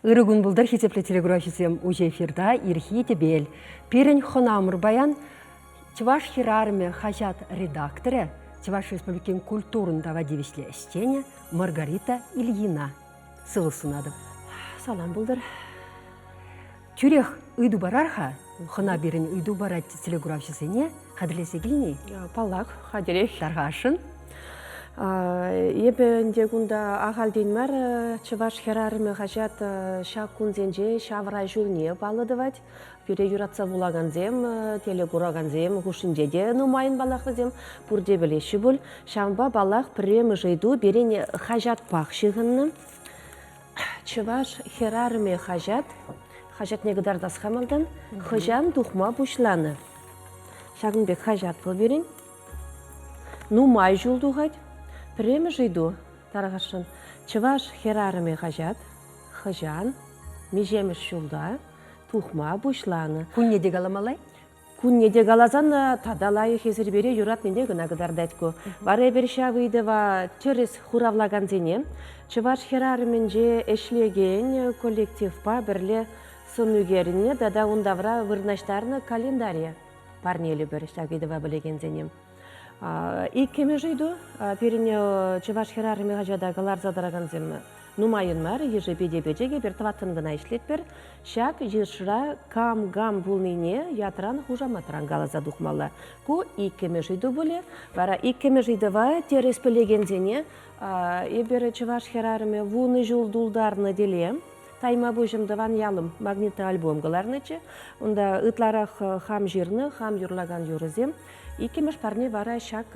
Ирыгун булдар хитепле телеграфисем уже эфирда ирхи тебел. Пирень хонамыр баян Чуваш хирарме хажат редакторы Чуваш Республикин культурында вадивишле ищене Маргарита Ильина. Сылысынады. Салам булдар. Тюрех ыйду барарха, хона бирень ыйду барат телеграфисене хадлесе гильни. Палак, хадерех. Таргашын. Ебенде гунда ахалдинмар Чуваш хирарме хажат шакунзенже шавра жулне балыдывать. Пюре юратса вулаганзем, телегураганзем, гушинжеде нумайын балахвазем, пурде білеші бұл. Шамба балах пірем жайду берене хажат пақшығынны. Чуваш хирарме хажат негдарdas хамалдан, хажан духма бушланы. Шагынбек хажат бұл берен. Нумай жулдуғад, пірем жайду, тарағашын. Чуваш хирарме хажат, хажан, межемеш жулда. Тухма бушланы. Күнне де галамалай? Күнне де галазан тадалайы хезір бере юрат менде гына гыдардайтку. Бары берша выйдыва через хуравлаган зене. Чуваш хирарменже эшлеген коллектив па бірле сынугеріне дада ундавра вырнаштарны календария. Парнелі берша выйдыва білеген зене. Иккеме жойду, періне Чуваш хирармен жада галар задараган земі. Нумайын мар, ежі беде-бедеге бір тватын гына ішлет бір, шак жиршыра кам-гам булныне ятран хужаматран галаза духмала. Ку иккеме жиду боле, бара иккеме жидыва терес пілегензене, ебері Чуваш хирарыме вуны жулдулдарны деле, тайма бұжымдыван ялым магниты альбом галарнычы, онда ытларах хам жирны, хам юрлаган юрызем, иккемеш парне бара шак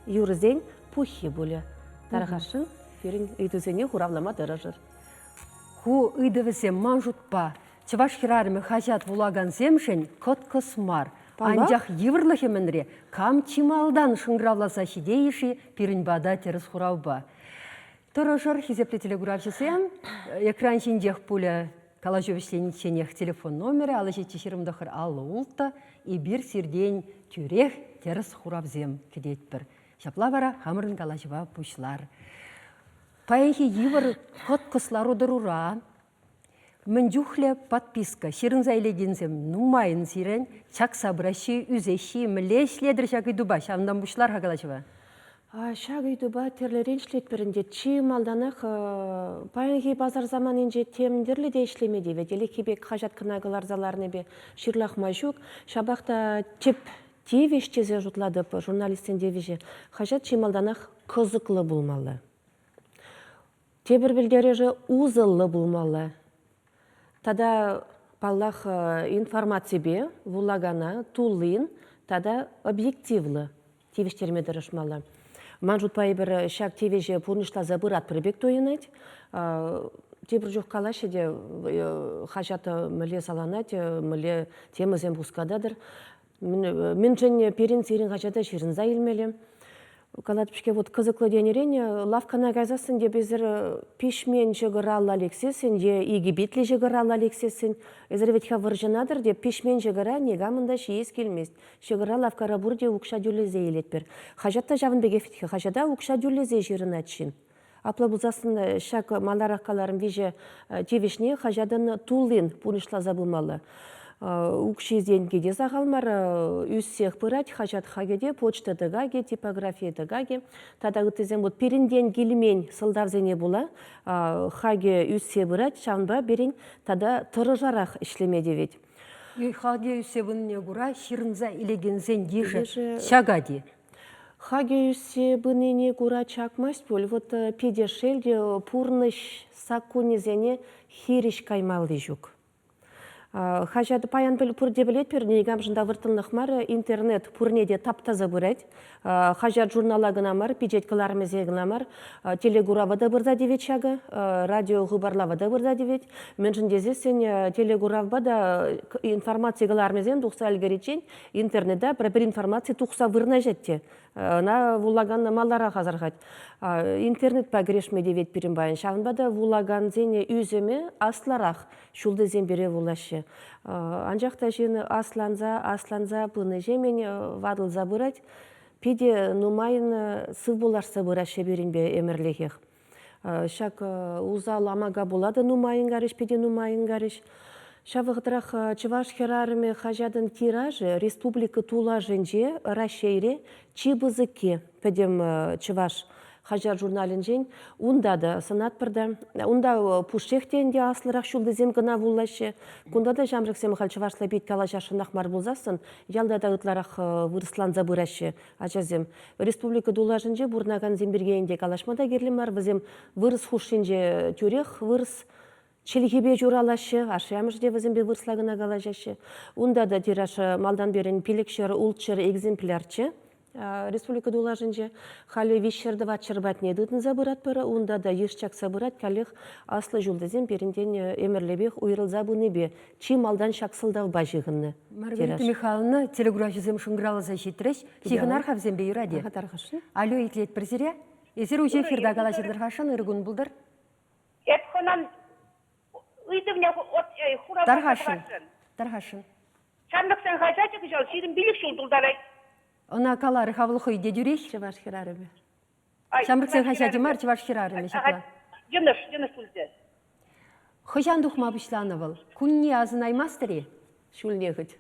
юрызен пухи боле. Тарғашын. Үйдізіне хуравлама дырыжыр. Ку үйдівізе манжутпа, Чуваш хирарме хажат вулаган земшен кот космар. Анжақ еврлахе мінре, кам чималдан шыңгравласа шидейші пирінбада теріс хурауба. Тұрыжыр хизепле телеграфисем, экран жиндех пуля калажевішленіченех телефон номері, алыжы чешірімдіқыр аллы ұлтта, и бір сирден тюрех теріс хуравзем кедет бір. Шапла бара хамырын калажева пушлар. Паехи евр кот кыслару дырура, міндюхле подписка, ширын зайлегензем, нумайын сирен, чак сабраши, үзеши, мілешледір шак үйдуба, шамдан бұшлар хағалашыва? Шак үйдуба терлерен шлет бірінде, чим алданақ, паехи базар заманынже темдерлі де ішлемеде, веделі кебек қажат кынағылар заларны бе шырлақ мажук, шабақта теп тевеш тезе жұтладып, журналистен девеже, қажат чим алданақ қызықлы болмалы. Тебір білдережі ұзылы болмалы. Тада паллах информация бе, вулагана, тулын, тада объективлы тевештерме дырышмалы. Манжут пай бір шак тевеже пұрнышла забырат прибек тойынайд. Тебір жоқ қалашы де хажаты мүле саланайд, мүле темізен бұскададыр. Мен және перин сирин хажаты ширин заилмелі. Калатпішке вот қызықлы денерен, лавкана газасын де безір пешмен жығырал алексесін, де егебетлі жығырал алексесін. Ezер ветха выржынадыр, де пешмен жығыра негамында шиес келмест. Жығыра лавкара бұрде ұқша дүлізе елетпір. Хажатта жавын бегефетке, хажада ұқша дүлізе жирын әтшін. Апла бұлзасын шак малараққаларын веже тевешне хажадан тулын пунышла забылмалы. Укшизден кеде сағалмар, үссех пырать, хажат хагеде, почта дыгаге, типография дыгаге. Тада үттізен бұд перінден келімен сылдавзене була, хаге үссе пырать, шамба берен, тада тұры жарақ ішлемеде вет. Хаге үссе бұнне бұра, ширынза илегензен ежі шагади. Хаге үссе бұнне бұра чакмаст бол, вот педешелде пурныш сакунезене хириш каймалды жүк. Хажады паян біл пұрде білет пер, негам жында выртылнық мар, интернет пұрнеде таптаза бұрет. Хажад журналагына мар, пиджеткаларымызегіна мар, телегуравада бұрда девет шағы, радио ғыбарлавада бұрда девет. Мен жындезе сен телегуравбада информацияларымызен тұқса әлгеречен интернетда бір информация тұқса вырна жетте. На вулаган малара хазаргать. Интернет па грешме девет пиринбайын. Шағынбада вулаган зене үземе асларах шулды зен бере вулашы. Анжақта жені асланза пыны жемен вадыл забырать. Пиде нумайын сыв боларса бұрашы берінбе эмірлегех. Шак узал амага болады нумайын гарыш, пиде нумайын гарыш. Шавығдырақ Чываш херарыме хажадын тиражы республика тула жынже Рашейре чибызыке педем Чываш хажар журналин жен. Унда да санат бірді. Унда пушехтенде аслырақ шулдызем гына вуллашы. Кунда да жамрықсем хал Чывашла бейт кала жашынақ мар болзасын. Ялда да ытларақ вырыслан забырашы ажазем. Республика тула жынже бурнаган зембергейінде калашмада керлімар. Візем вырыс хушинже тюрех вырыс Челихебе журалашы, ашямышде візімбе вырслагына қалажашы. Унда да тирашы малдан берін пилекшер, ултшер, экземплярчы. Республика дулажынже халі вишерді ватшыр батне дытын забырат пара, унда да ешчак забырат калих аслы жулдызен берінден эмірлебех уйрыл забыныбе. Чи малдан шақсылдав бажығынны. Маргарита Михайловна телеграфизем шыңгралы защитреш, сихынар хавзембе юраде. Алло, итлет бірзіре? Езір уже эфирда қалажырдыр қашан ұрғын бұлдыр? Дархашын. Шамдықсан ғажачы күжал, шерін билік шулдылдарай. Она калары хавлық үйде дүреш? Чываш херарыме. Шамдықсан ғажачы мар, чываш херарыме шықла. Жыныш күлді. Хыжан дұқма бұшланы бұл. Күнне азын аймастыре? Шулне ғыд.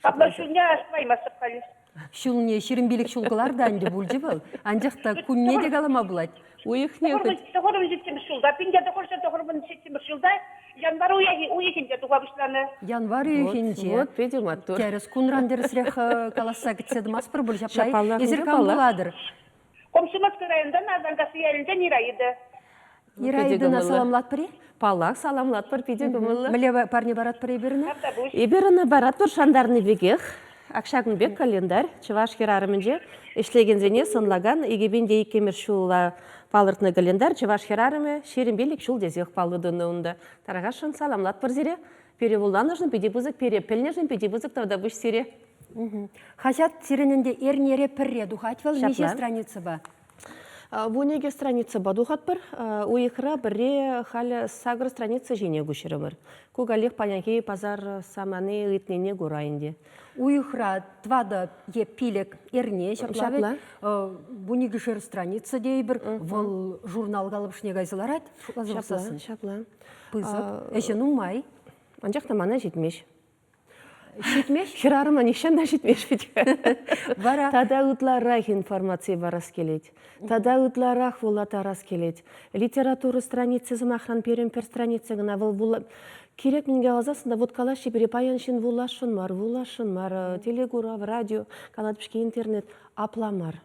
Абла шулне ашпаймасып қалыс. Шулне шерін билік шулғылар да әнді бұлжы бұл. Анжақта күнне де қалама бұлад. Уйықне ғыд. Тоғырым жетсеміз шулда, пенде тоғырым жетсеміз шулда, январ уйықінде туға бұшланы. Январ уйықінде. Вот, видим, аттур. Кәріс күнрандерісірек қаласа кетседі маспыр бұл жаплай. Езір кам бұладыр. Комшымыз кірайында назангасы елінде нирайыды. Ирайдына саламлат пірі? Палақ саламлат пір пиде күмілі. Міле парне барат пірі біріні? Еберіні барат пір шандарны бегех. Акшагын бек календарь. Чываш херарымынже ішлеген зене сынлаган. Егебенде екемір шула палыртны календарь. Чываш херарымы шерімбелік шул дезех палыдыны ұнды. Тарағашын саламлат пір зере. Перевулланышын педебузык, перепелнежін педебузык тавда бұш сере. Хажат сиренінде ернере пірре дұхатвал неше страница ба? Бунеге страница бадухат бір, уйықыра бірре халі сағыр страница жене күшірімір. Көгалек панянке пазар саманы ұйтнене көрайынде. Уйықыра твада е пилек ерне шаплавет, бунеге жыр страница дей бір, вол журнал қалып шне гайзыларат, Шапла. Пызық, әші нумай. Анжақта мана жетмеш. Шетмеш? Херарыма нишанда жетмеш бит. Бара. Тада утларах информация барас келет. Тада утларах волатарас келет. Литература страницы замахран перем пер страницы гына вол керек менге алзасында вот калаши бере паяншин вулашын мар, телегура, радио, каладышки интернет апламар.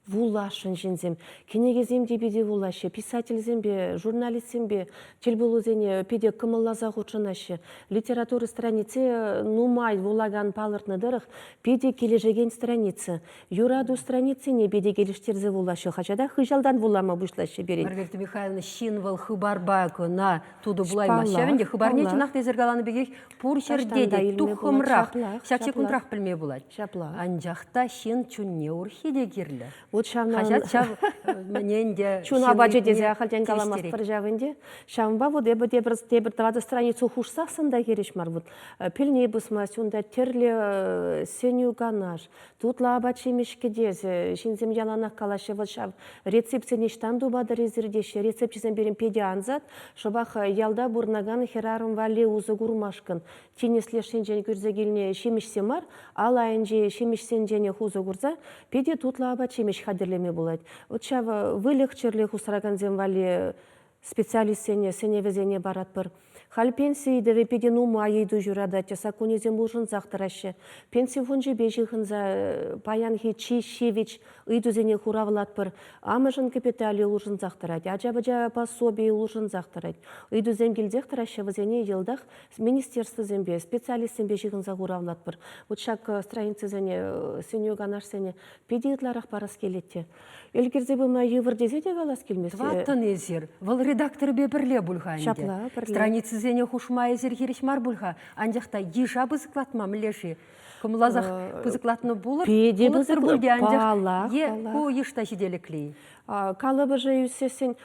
Вулашын жинзем, кенегезем дебеде вулашы, писатель зембе, журналист зембе, телбулу зене педе кымыллаза ғучынашы, литература страницы нумай вулаган палыртны дырық, педе кележеген страницы, юраду страницы не беде келештерзе вулашы, хачада хыжалдан вулама бұшлашы берет. Маргарита Михайловна, шинвал хыбар баку на туду булай машавенде, хыбар не чынақ тезергаланы бегек пур жердеде, тухымрақ, шак секундрақ білме булад. Анжақта шин чунне урхиде керлі. Вот Хажат шав мненде. Чуна бачы дезе ахалден каламас бір жавынде. Шамба вот дебір тавады страницу хушсақсында кереш мар. Вот пілне бұсма сюнда терле сеню ганаш. Тутла бачы мешкедезе. Шинзем яланақ калашы вот шав рецепция нештан дубады резердеші. Рецепчізен берем педе анзат. Шабах ялда бурнаган херарым вале узы гурмашкын. Тенесле шенжен күрзегіліне шемішсе мар. Алайынже шемішсен және хузы гурза. Педе тутла бачы хадерлеме болады. Отчава вылегчерле хусраган земвали специалист сене везене барат бір. Хал пенсии деве педену майыйду журада, часа конезем ужын захтарашы. Пенсии фонжи бежихынза паянхи чишевич ыйдузене хуравлат бір. Амыжын капитали ужын захтарать, аджабаджа пособие ужын захтарать. Ыйдузем келдех тарашы везене елдах министерство зембе, специалист зембе жихынза хуравлат бір. Вот шак страницы зене, сеню ганаш сене, педиетларах парас келетте. Элгерзе бұл ма евір дезе де галас келмесе. Ваттын езер, вал редактор бе бірле бұлғанде. Шапла, бірле. Страницы візене хушмай зергереш мар бульха. Анжақта ежа бызыклатма мілеші. Кымлазақ бызыклатны булыр. Педе Кулыстыр бызыклы- бульде анжақ. балақ, Ку ешта жеделеклей. Калыбы же үсесен,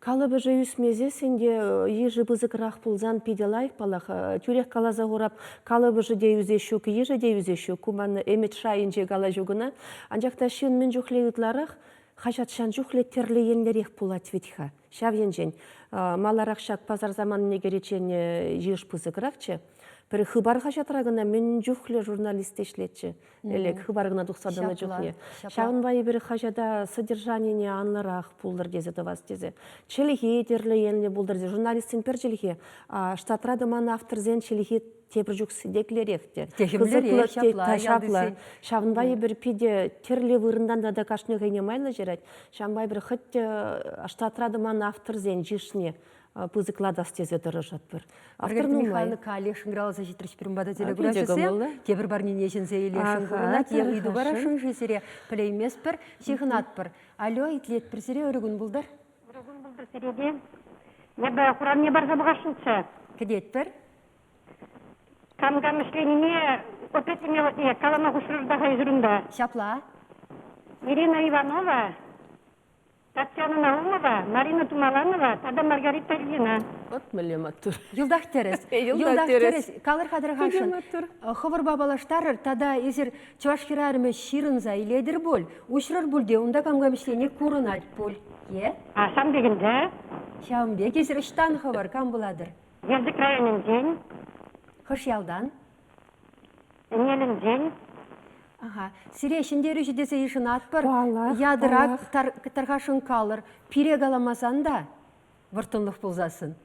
калыбы же үсмезе сенде ежі бызықырақ пулзан пиделайық балақ. Тюрек калаза ғырап, калыбы же де үзе шук, ежі де үзе шук. Куманы эмет шайынже кала жүгіна. Анжақта шын мен жүхлегітларық, хажатшан жүхлеттерлі енлерек пулат ветха. Шав енжен. Маларақ шак пазар заман негеречен еш бызықырақчы. Бір хыбар хажатрагына мен жүхле журналист ешлетші. Элек хыбаргына дұқсадыны жүхле. Шағынбайы бір хажада содержаниене анларақ пулдыр дезе тавас дезе. Челихе терлі енле бұлдыр дезе. Журналистин пер челихе. Штатрады маны авторзен челихе тепір жүксі деклеректе. Техімлер шапла. Шағынбайы бір пиде терлі вырындан да кашны ғайне майлы жерет. Шағынбайы бір хыт штатрады маны авторзен жишне. Пызыкладас тезе дырыжат бір. Автор Михайлы Кали шыңгыралы зажитрыш бірімбада телеграфиясы. Тебір барне нешін зейле шыңғырынат. Егейді бара шыңжесере пілеймес бір, шеғынат бір. Алло, итлет бір сере өрігін бұлдар? Өрігін бұлдар середе. Небі құран не бар забығашыншы. Кедет бір? Камға мішленіне опетіме калама құшырырдағы үзірінді. Шапла? Ирина Иванова, Татьяна Наумова, Марина Тумаланова, тада Маргарита Ильина. От мілемат тұр. Йылдақ терес. Йылдақ терес. Калыр қадыр қашын. Хывыр бабалаштар тада езір чувашкирарымы ширынза иледір бол. Ушырыр болде, онда камға мішлене көрінат бол. Е? Асам дегенде, Шауымбек, езір іштан хывыр, кам бұладыр? Елдік районын ден, Хыш ялдан? Нелін ден, Ага. Сире шындері жүдесі ешін атпыр. Балақ, Ядырақ тарғашын қалыр. Пире қаламасан да вұртынлық болзасын.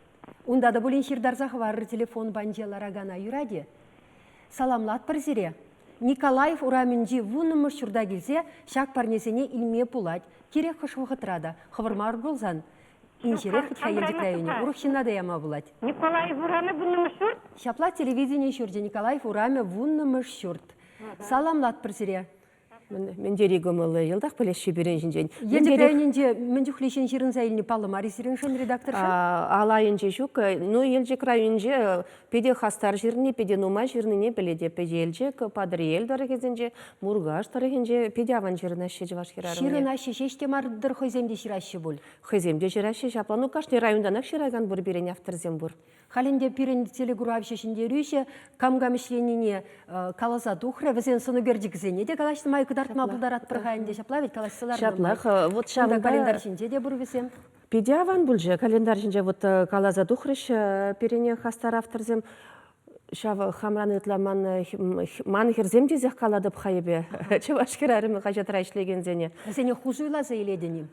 Онда да бұлін шердарзақ варыр телефон банжелар агана юраде. Саламлат бір зире. Николаев урамінжі вұнымы шұрда келсе, шак парнесене илме пулать. Керек қыш вғытрада. Хывырмар болзан. Инжерек хытха елдік районе. Урықшына да яма булать. Николаев Ураны бұны мұшыр? Шапла телевидение шүрде Николаев ураме вұнымы шүрд. Саламлат бір зире. Мен дерегі мұлы елдақ білеші берен жінден. Елдік районенде мен жүхлешен шерін зайліне палымар есеріңшін редакторшы? Алайынже жүк, ну елжек районенде педе хастар жеріне, педе нума жеріне біледе, педе елжек, падыры ел дәрігезенде, мұрғаш дәрігенде, педе аван жерін әші жываш керарымне. Шерін әші шеште мардыр хойземде ширашы бұл. Хыземде жирашы жапла, ну кашны районданақ шыраган бұр берен авторзем бұр. Халінде пирен телегурав шешінде рүйші, камға мішленіне каласа тухры, візен соны бердік зене де калашты майкы дартма бұлдар атпырғайынде шаплавет калашсылар. Шаплақ, вот Шамда шамда календар шінде де бұр візем. педе аван бұл же, календар жінде вот калаза тухрыш перене хастар авторзем. Шав хамраны ытламан ман херзем дезех каладып хайбе. Чываш керарымы қажатыра ішлеген зене. Візене хузуйла заиледенім.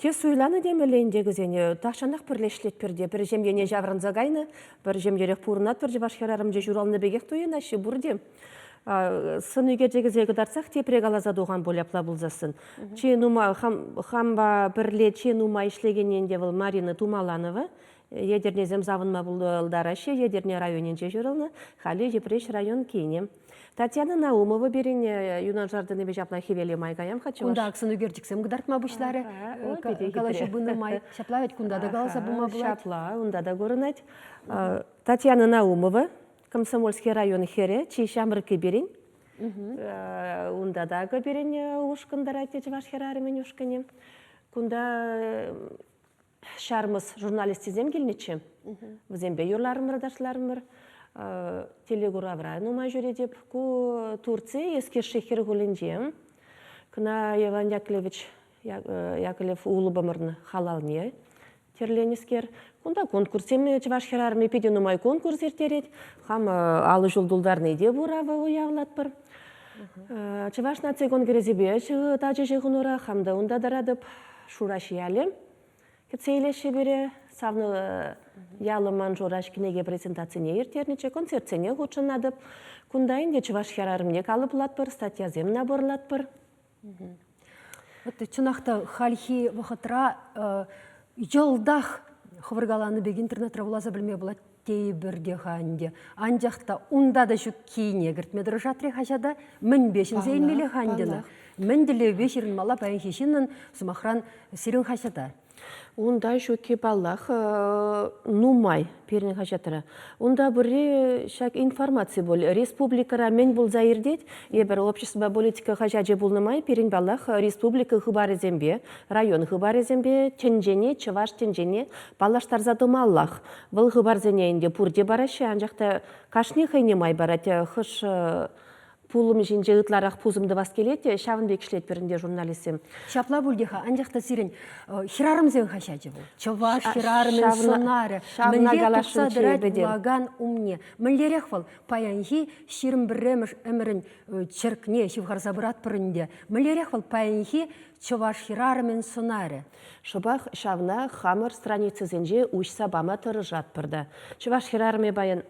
Те суйланы демелейіндегі зене, тақшанақ бірлешлет перде, бір жемдене жаврын загайны, бір жемдерек пұрынат, бір жебашқарарым же журалны бегек тойын ашы бұрдем. Сын үйге жегізегі дарсақ, тепірек алаза доған боляпла бұлзасын. Хамба бірле че нума ішлегененде бұл Марина Тумаланова, едерне земзавынма бұлдар ашы, едерне районенже жүрілні, халі жепреш район кейнем. Татьяна Наумова берін юнан жардыны бежапла хевеле майгаям хочу. Кунда аксын үгердіксем гыдартма бұшлары, калашы бұны май. Шаплавет кунда да галаса бұма бұлать. Шапла, унда да горынать. Татьяна Наумова, Комсомольский район хере, чей шамрыки берін. Унда да берін ушкандарать, чеваш херарымен ушканем. Кунда шармыз журналистизем келнечем. Взембе юрларымыр, дашларымыр. Телегуравра нума жүредеп, ку Турция еске шехер гулендем. Кына Иван Яковлев улыбамырны халалне терленескер. Кунда конкурсем чевашхерарым епеде нумай конкурс ертерет. Хам алы жолдулдарны де бурава уявлатпыр. Чеваш нация конгрезебе тажы жегунура хамда унда дарадып шураши ялем. Кетсейлеші бере савны ялыман жораш кинеге презентацияне ертернече концертсене ғучынадып. Кундайын де чывашхерарымне калып латпыр, статья зем наборлатпыр. Чынақта хальхи вақытра жылдақ хывыргаланы бек интернетра улаза білме болады тей бірде ханде. Анжақта унда да жүк кейіне кіртмедір жатыры хажада мін бешін зеймелі хандені. Мін ділі бешірін мала пәйін хешінін сымақран сирін хажада. Унда жөке баллах нумай перен хажатыра. Унда бір шак информация бол. Республикара мен бұл заирдет, ебір общество политика хажаджи болнымай перен баллах республика хыбары зембе, район хыбары зембе, тенжене, чываш тенжене, баллаштар задымаллах. Бұл хыбар зенеінде пурде барашы, анжақта кашни хайнемай барат, хыш пулым жинже ытларақ пузымды бас келет, Шавынбек шлет бірінде журналистім. Шапла бульдеха, анжақта сирен хирарымзен хашаджы бұл. Чаваш хирарымен сонаре. Мілле тұқсадырат бұлаган умне. Міллерек бұл паянхи ширым бірреміш әмірін черкне шивхарзабырат бірінде. Міллерек бұл паянхи чаваш хирарымен сонаре. Шыбақ шавна хамыр страницы зенже ұшса бама тұрыжат бірді. Чаваш хирарме баян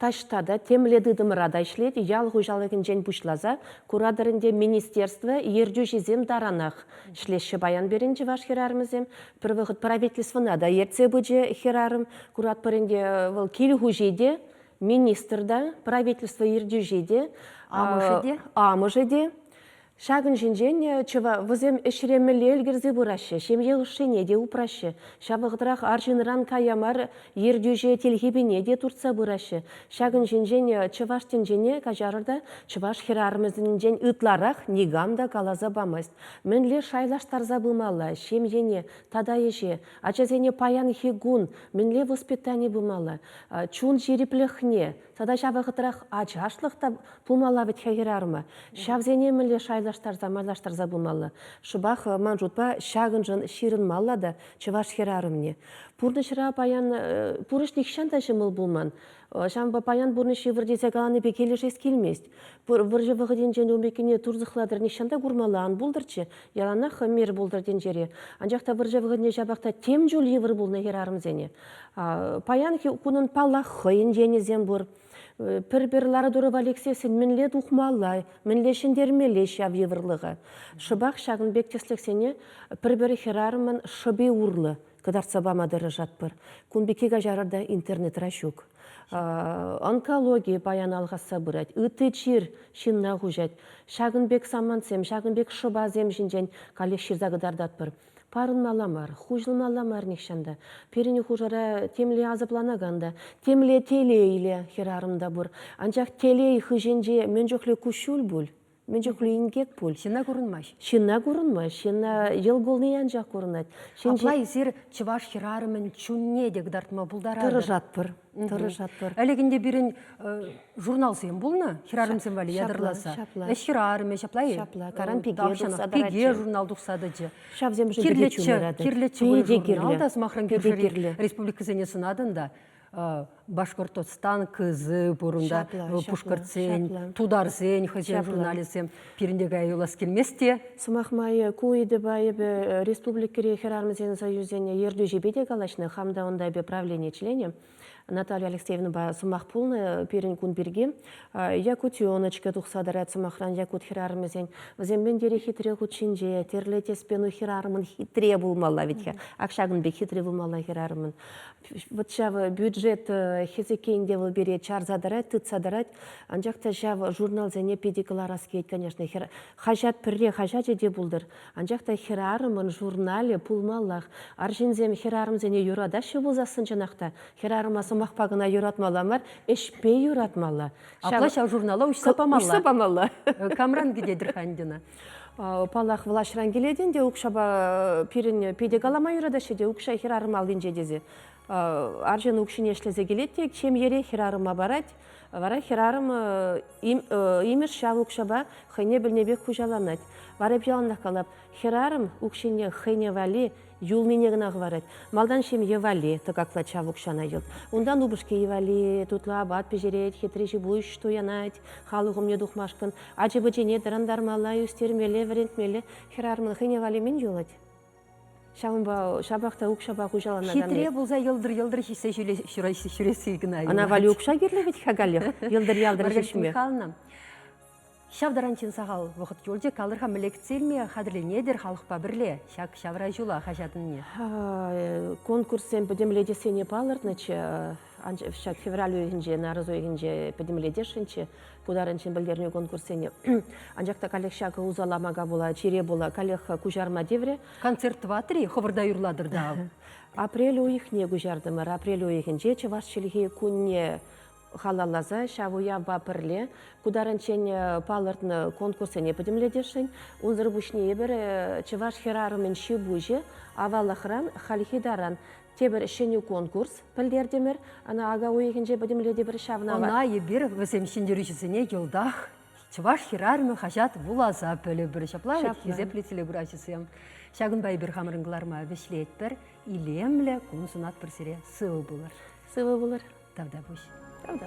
таштада темледі дымырада ішлет, ял ғужалығын жен бұшлаза, курадырынде министерство ердю жезем даранақ. Шлеші баян берінже ваш херарымызем, бір вғыт правительствына да ерце бұджи херарым, курат бірінде кел ғужеде, министрда, правительство ердю жеде, амыжеде, Шагын жинжен, чыва вызем эшремелі елгерзе бұрашы, шемье ұшыне де ұпрашы. Шабығыдырақ аржыныран каямар ердюже телхебіне де турца бұрашы. Шагын жинжен, чываштен жене кажарырда чываш херарымыздың жен ытларақ негамда калаза бамаст. Мінле шайлаштарза бұмалы, шемьене, тада еше, ачазене паян хигун, мінле воспитание бұмалы, чун жерепліхне, тада шабығыдырақ ачашлықта бұмала бет херарымы. Шавзене мінле шайлаштарза, майлаштарза бұмалы. Шыбақ манжутпа шағын жын ширын маллады, чываш херарымне. Пурнышыра паян, пурышник шанташы мыл бұлман. Шамба паян бурнышы вырдезе қаланы бекелі жез келмест. Выржы вғыден жен өмекіне турзықладыр нишанда гурмалан бұлдырчы, яланақ мер бұлдырден жере. Анжақта выржы вғыдне жабақта тем жол евір бұлны херарымзене. Паян күнін палақ хойын женезен бұр. Пір-бірлары дұрып Алексейсін мінле дұқмалай, мінле шындермеле шав евірлігі. Шыбақ шағын бектесліксене пір-бірі херарымын шыбе ұрлы. Кыдарца бамадыры жатпыр. Күнбекега жарырда интернет рашук. Онкология баян алғаса бұрад. Үті чир шинна ғужат. Шағынбек самансем, шағынбек шыбазем жинжен калек ширзағыдардатпыр. Парын маламар, хужыл маламар нешанда. Перені хужара темле азыпланаганда. Темле теле иле херарымда бұр. Анчақ теле хыженже мен жоқлы күшул бұл. Мен жоқлы ингек бұл. Шына көрінмаш. Шына көрінмаш. Шына ел голны анжақ көрінат. Аплай зер чываш херарымын чунне дегдартма бұлдарады. Тұры жатпыр. Әлегінде бірін журнал сен бұлны, херарымсен вали ядырласа. Херарымы, шаплай. Пеге журнал дұқсадыжы. Шавзем жігіде чумырады. Кирлетші бұл журналда, смахрын көршірі республика зенесін адында. Башқұртостан кызы бұрында пұшқыртсен, тударсен, хызен журналисем періндегі айылас келместе. Сымақмай көйді байыбы республикері херарымызен союзене ерді жебеде қалашны, хамда онда бе правление члене. Наталья Алексеевна ба сумах пулны перен кун берге. Якутионочка тухсадарат сумахран якут хирармызен. Взембен дере хитре хучинже, терлете спену хирармын хитре булмалла витхе. Акшагын бе хитре булмалла хирармын. Вот шав бюджет хизекенде выл бере чарзадарат, тыцадарат. Анжакта шав журнал зене педикаларас кейт, конечно. Хажат пірре хажат де булдыр. Анжакта хирармын журнале пулмаллах. Аржинзем хирармызене юрадашы булзасын жанақта. Хирармас мақпағына юратмаламар, эшпе юратмала. Аплаша журнала ұшсапамалла. Ұшсапамалла. Камран гедедір қандина. Палақ влашыран келеден де ұқшаба пирін педегалама юрадашы де ұқша хирарым алдын жедезе. Аржын ұқшын ешлезе келеді, чем ере хирарыма барад. Вара хирарым имір шал ұқшаба хайне білнебек күжаланад. Варып жаланақ қалап, хирарым ұқшыне хайне вали, юлныне гына говорят. Малдан шем евали, так как плача вукшана ел. Ундан убышки евали, тутла абат пежереть, хитрежи буй, что я нать, халугу мне духмашкан. Ачи бычине дарандармала, юстермеле, варентмеле, херармын хыневали мен юлать. Шабақта укшаба кужалана. Хитре болса елдір шесе жүресі гына. Ана вали укша керле ведь хагалех, елдір шешме. Михайловна, Шавдаранчин сағал вақыт жолде калырға мілектселме қадірленедер халықпа бірле, шак шавра жула қажатынне. Конкурсен подемледесене палырнычы, шак февраль үйгінже, нарыз үйгінже подемледешінче, кударынчин білдеріне конкурсене. Анжақта калек шак узаламага бола, чере бола, калек кужарма девре. Концерт ватри, ховырда юрладыр да. Апрель уйхне гужардымыр, апрель уйгінже, чеваш челге күнне халалаза, шавуя бапырле, кударынчен палыртны конкурсене подемледешін, унзыр бушне ебір чеваш херарымен ши бужы, авалахран, халихидаран. Тебір шене конкурс пілдердемір, ана ага уйгінже подемледе бір шавна бар. Она ебір візем шендерушісіне елдақ, чываш херарымы хажат вулаза пөлі бір шаплай, кезеплетілі бір ашысым. Шагын бай бір хамырыңғыларма вешлет бір, илемлі күн сунат бір сире сывы бұлыр. Сывы бұлыр. Тавда бұш. Правда?